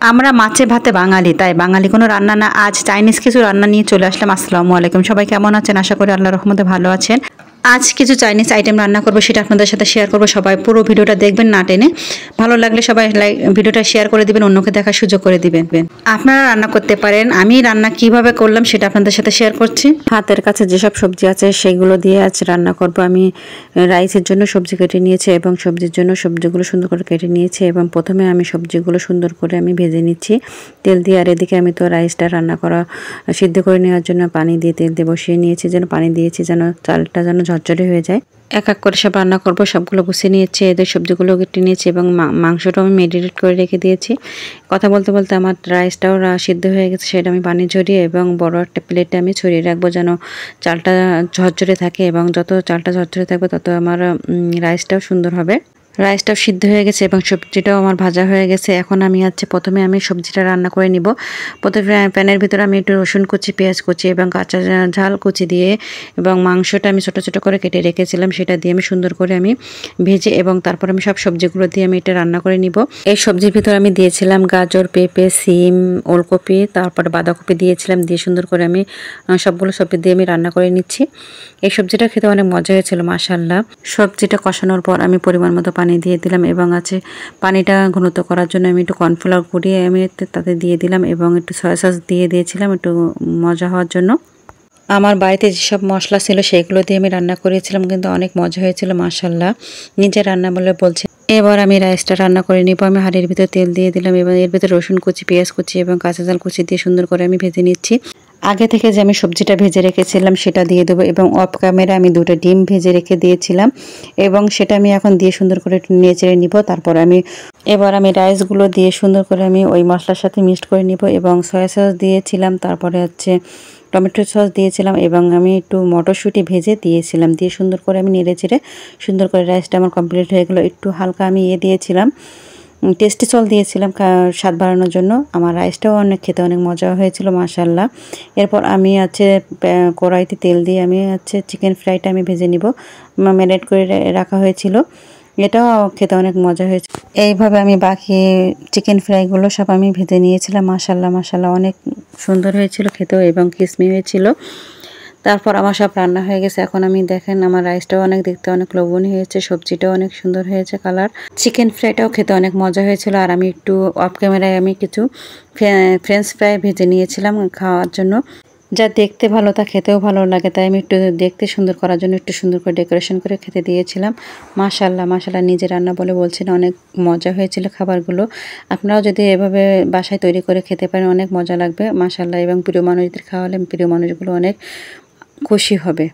আমরা মাছে ভাতে বাঙালি, তাই বাঙালি কোনো রান্না না, আজ চাইনিজ কিছু রান্না নিয়ে চলে আসলাম। আসসালামু আলাইকুম, সবাই কেমন আছেন? আশা করি আল্লাহর রহমতে ভালো আছেন। আজ কিছু চাইনিজ আইটেম রান্না করবো, সেটা আপনাদের সাথে শেয়ার করবো। সবাই পুরো ভিডিওটা দেখবেন না টেনে। ভালো লাগলে সবাই ভিডিওটা শেয়ার করে দিবেন, অন্যকে দেখার সুযোগ করে দিবেন। আপনারা রান্না করতে পারেন, আমি রান্না কিভাবে করলাম সেটা আপনাদের সাথে শেয়ার করছি। হাতের কাছে যেসব সবজি আছে সেগুলো দিয়ে আজ রান্না করব। আমি রাইসের জন্য সবজি কেটে নিয়েছি এবং সবজির জন্য সবজিগুলো সুন্দর করে কেটে নিয়েছি এবং প্রথমে আমি সবজিগুলো সুন্দর করে আমি ভেজে নিচ্ছি তেল দিয়ে। আর এদিকে আমি তো রাইসটা রান্না করা সিদ্ধ করে নেওয়ার জন্য পানি দিয়ে তেল দিয়ে বসিয়ে নিয়েছি, যেন পানি দিয়েছি যেন চালটা যেন ঝরঝরে হয়ে যায়। এক এক করে সব রান্না করব, সবগুলো গুছিয়ে নিয়েছি, এদের সবজিগুলো কেটে নিয়েছি এবং মাংসটাও আমি মেরিনেট করে রেখে দিয়েছি। কথা বলতে বলতে আমার রাইসটাও সিদ্ধ হয়ে গেছে, সেটা আমি পানি ঝরিয়ে এবং বড় একটা প্লেটে আমি ছড়িয়ে রাখবো যেন চালটা ঝরঝরে থাকে এবং যত চালটা ঝরঝরে থাকবে তত আমার রাইসটাও সুন্দর হবে। রাইসটাও সিদ্ধ হয়ে গেছে এবং সবজিটাও আমার ভাজা হয়ে গেছে। এখন আমি প্রথমে আমি সবজিটা রান্না করে নিব। প্রথমে প্যানের ভিতরে আমি একটু রসুন কুচি, পেঁয়াজ কুচি এবং কাঁচা ঝাল কুচি দিয়ে এবং মাংসটা আমি ছোটো ছোটো করে কেটে রেখেছিলাম সেটা দিয়ে আমি সুন্দর করে আমি ভেজে এবং তারপর আমি সব সবজিগুলো দিয়ে আমি এটা রান্না করে নিব। এই সবজির ভিতরে আমি দিয়েছিলাম গাজর, পেঁপে, সিম, ওলকপি, তারপরে বাঁধাকপি দিয়েছিলাম, দিয়ে সুন্দর করে আমি সবগুলো সবজি দিয়ে আমি রান্না করে নিচ্ছি। এই সবজিটা খেতে অনেক মজা হয়েছিল মাশাআল্লাহ। সবজিটা কষানোর পর আমি পরিমাণ মতো পানি দিয়ে দিলাম এবং পানিটা ঘনত্ব করার জন্য আমি একটু কর্নফ্লাওয়ার গুঁড়িয়ে আমি তাতে দিয়ে দিলাম এবং একটু সয়া সস দিয়ে দিয়েছিলাম একটু মজা হওয়ার জন্য। আমার বাড়িতে যেসব মশলা ছিল সেগুলো দিয়ে আমি রান্না করেছিলাম, কিন্তু অনেক মজা হয়েছিল মাশাআল্লাহ। নিজের রান্না বলে বলছি। এবার আমি রাইসটা রান্না করে নিব। আমি হাঁড়ির ভিতর তেল দিয়ে দিলাম এবং এর ভিতরে রসুন কুচি, পেঁয়াজ কুচি এবং কাঁচা ঝাল কুচি দিয়ে সুন্দর করে আমি ভেজে নিচ্ছি। আগে থেকে যে আমি সবজিটা ভেজে রেখেছিলাম সেটা দিয়ে দেবো এবং অফ ক্যামেরা আমি 2টা ডিম ভেজে রেখে দিয়েছিলাম এবং সেটা আমি এখন দিয়ে সুন্দর করে একটু নেড়ে নিব। তারপর এবার আমি রাইসগুলো দিয়ে সুন্দর করে আমি ওই মশলার সাথে মিক্সড করে নিব এবং সয়া সস দিয়েছিলাম, তারপরে টমেটো সস দিয়েছিলাম এবং আমি একটু মটরশুঁটি ভেজে দিয়েছিলাম, দিয়ে সুন্দর করে আমি নেড়ে সুন্দর করে রাইসটা আমার কমপ্লিট হয়ে গেলো। একটু হালকা আমি দিয়েছিলাম টেস্টি সল্ট দিয়েছিলাম স্বাদ বাড়ানোর জন্য। আমার রাইসটাও খেতে অনেক মজা হয়েছিল মাশাআল্লাহ। এরপর আমি কড়াইতে তেল দিয়ে আমি চিকেন ফ্রাইটা আমি ভেজে নিব, ম্যারিনেট করে রাখা হয়েছিল। এটাও খেতে অনেক মজা হয়েছে। এইভাবে আমি বাকি চিকেন ফ্রাইগুলো সব আমি ভেজে নিয়েছিলাম। মাশাআল্লাহ মাশাআল্লাহ অনেক সুন্দর হয়েছিল খেতেও এবং ক্রিসমি হয়েছিল। তারপর আমার সব রান্না হয়ে গেছে। এখন আমি দেখেন আমার রাইসটাও দেখতে অনেক লোভনীয় হয়েছে, সবজিটাও অনেক সুন্দর হয়েছে কালার। চিকেন ফ্রাইটাও খেতে অনেক মজা হয়েছিল। আর আমি একটু অফ ক্যামেরায় আমি কিছু ফ্রেঞ্চ ফ্রাই ভেজে নিয়েছিলাম খাওয়ার জন্য, যা দেখতে ভালো তা খেতেও ভালো লাগে, তাই আমি একটু দেখতে সুন্দর করার জন্য একটু সুন্দর করে ডেকোরেশন করে খেতে দিয়েছিলাম। মাশাআল্লাহ মাশাআল্লাহ নিজে রান্না বলে বলছি না, অনেক মজা হয়েছিল খাবারগুলো। আপনারাও যদি এভাবে বাসায় তৈরি করে খেতে পারেন অনেক মজা লাগবে মাশাআল্লাহ, এবং প্রিয় মানুষদের খাওয়ালে প্রিয় মানুষগুলো অনেক খুশি হবে।